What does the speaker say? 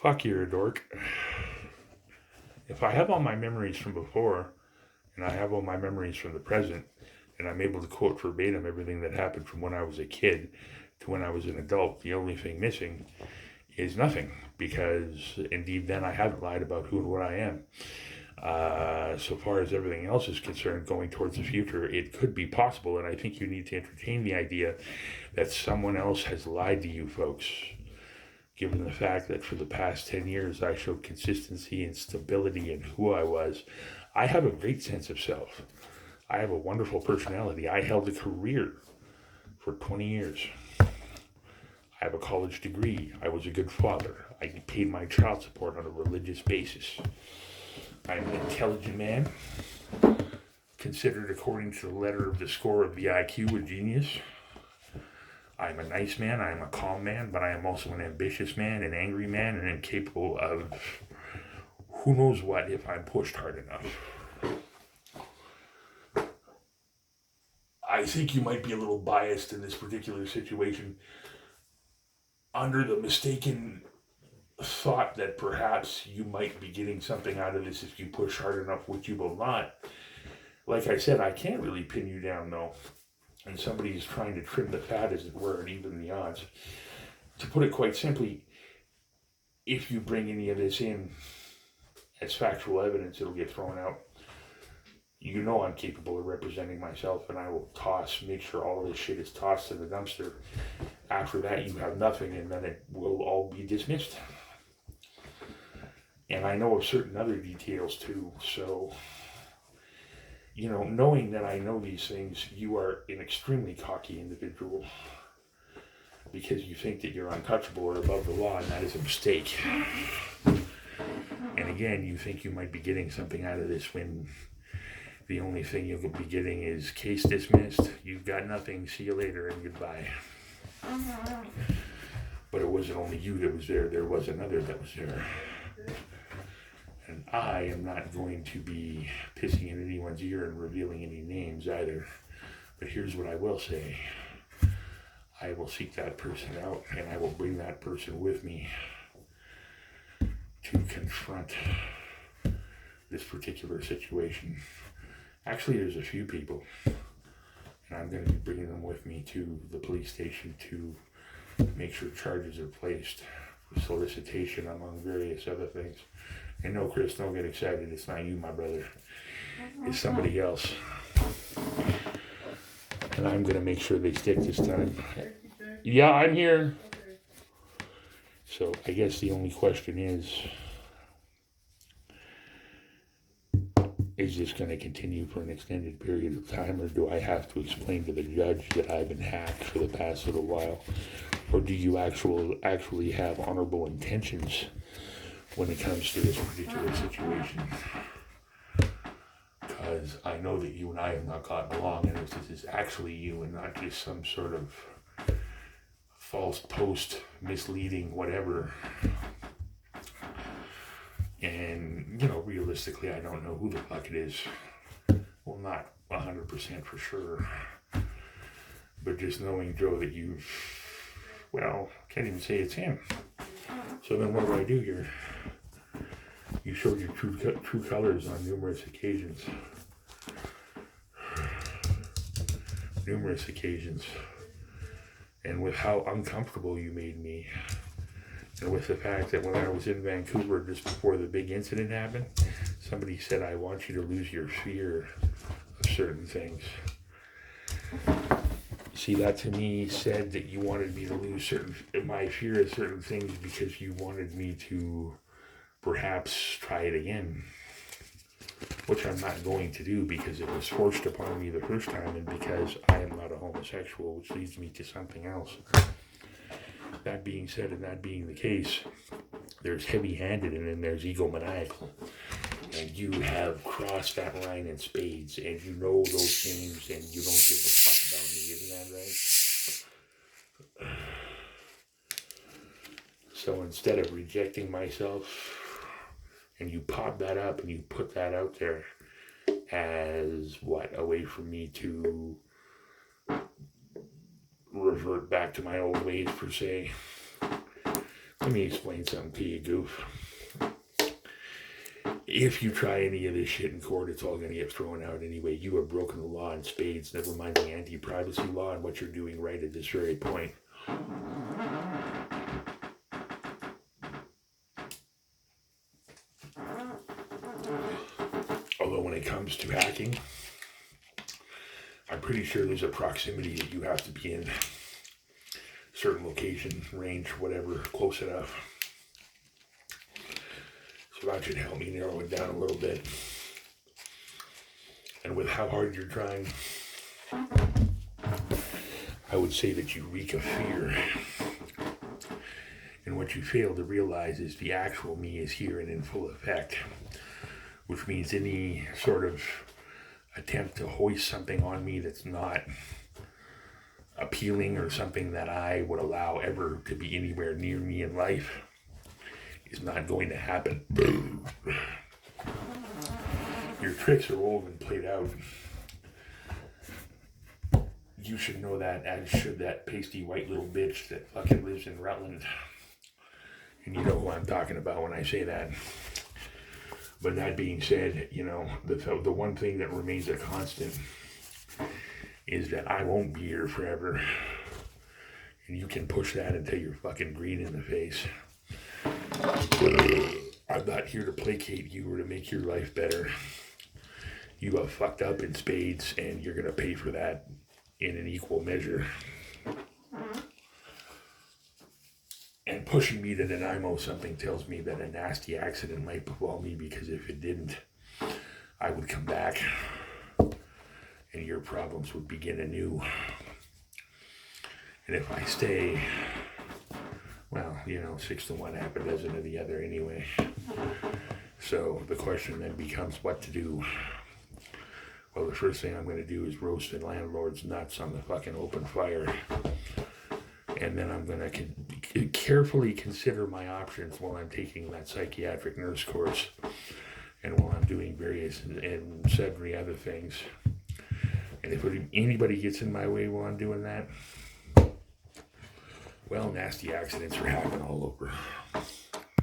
Fuck, you're a dork. If I have all my memories from before, and I have all my memories from the present, and I'm able to quote verbatim everything that happened from when I was a kid to when I was an adult, the only thing missing is nothing, because indeed then I haven't lied about who and what I am. So far as everything else is concerned, going towards the future, it could be possible, and I think you need to entertain the idea that someone else has lied to you folks, given the fact that for the past 10 years I showed consistency and stability in who I was. I have a great sense of self. I have a wonderful personality. I held a career for 20 years. I have a college degree. I was a good father. I paid my child support on a religious basis. I'm an intelligent man, considered according to the letter of the score of the IQ a genius. I'm a nice man, I am a calm man, but I am also an ambitious man, an angry man, and incapable of who knows what if I'm pushed hard enough. I think you might be a little biased in this particular situation under the mistaken thought that perhaps you might be getting something out of this if you push hard enough, which you will not. Like I said, I can't really pin you down though. And somebody is trying to trim the fat, as it were, and even the odds. To put it quite simply, if you bring any of this in as factual evidence, it'll get thrown out. You know I'm capable of representing myself, and I will make sure all of this shit is tossed in the dumpster. After that, you have nothing, and then it will all be dismissed. And I know of certain other details too, so, knowing that I know these things, you are an extremely cocky individual because you think that you're untouchable or above the law, and that is a mistake. And again, you think you might be getting something out of this when the only thing you'll be getting is case dismissed, you've got nothing, see you later, and goodbye. But it wasn't only you that was there was another that was there. And I am not going to be pissing in anyone's ear and revealing any names either. But here's what I will say. I will seek that person out, and I will bring that person with me to confront this particular situation. Actually, there's a few people, and I'm going to be bringing them with me to the police station to make sure charges are placed for solicitation, among various other things. And no, Chris, don't get excited. It's not you, my brother. It's somebody else. And I'm going to make sure they stick this time. Yeah, I'm here. So I guess the only question is this going to continue for an extended period of time, or do I have to explain to the judge that I've been hacked for the past little while? Or do you actually have honorable intentions when it comes to this particular situation? Because I know that you and I have not gotten along, and if this is actually you and not just some sort of false post, misleading, whatever. And, realistically, I don't know who the fuck it is. Well, not 100% for sure. But just knowing, Joe, that can't even say it's him. So then what do I do here? You showed your true colors on numerous occasions. And with how uncomfortable you made me, and with the fact that when I was in Vancouver just before the big incident happened, somebody said, I want you to lose your fear of certain things. See, that to me said that you wanted me to lose my fear of certain things because you wanted me to perhaps try it again. Which I'm not going to do because it was forced upon me the first time, and because I am not a homosexual, which leads me to something else. That being said, and that being the case, there's heavy-handed and then there's egomaniacal. And you have crossed that line in spades, and you know those things, and you don't give a fuck about me, isn't that right? So instead of rejecting myself, and you pop that up and you put that out there as a way for me to revert back to my old ways, per se. Let me explain something to you, goof. If you try any of this shit in court, it's all going to get thrown out anyway. You have broken the law in spades, never mind the anti-privacy law and what you're doing right at this very point. Although when it comes to hacking, I'm pretty sure there's a proximity that you have to be in. Certain location, range, whatever, close enough. So that should help me narrow it down a little bit. And with how hard you're trying, I would say that you reek of fear. And what you fail to realize is the actual me is here and in full effect. Which means any sort of attempt to hoist something on me that's not appealing or something that I would allow ever to be anywhere near me in life is not going to happen. Your tricks are old and played out. You should know that, as should that pasty white little bitch that fucking lives in Rutland. And you know who I'm talking about when I say that. But that being said, you know, the one thing that remains a constant is that I won't be here forever. And you can push that until you're fucking green in the face. I'm not here to placate you or to make your life better. You have fucked up in spades and you're going to pay for that in an equal measure. And pushing me to deny something tells me that a nasty accident might befall me, because if it didn't, I would come back and your problems would begin anew. And if I stay, well, 6 to 1, half a dozen of the other anyway. So the question then becomes what to do. Well, the first thing I'm going to do is roast the landlord's nuts on the fucking open fire. And then I'm going to carefully consider my options while I'm taking that psychiatric nurse course. And while I'm doing various and sundry other things. And if anybody gets in my way while I'm doing that, well, nasty accidents are happening all over.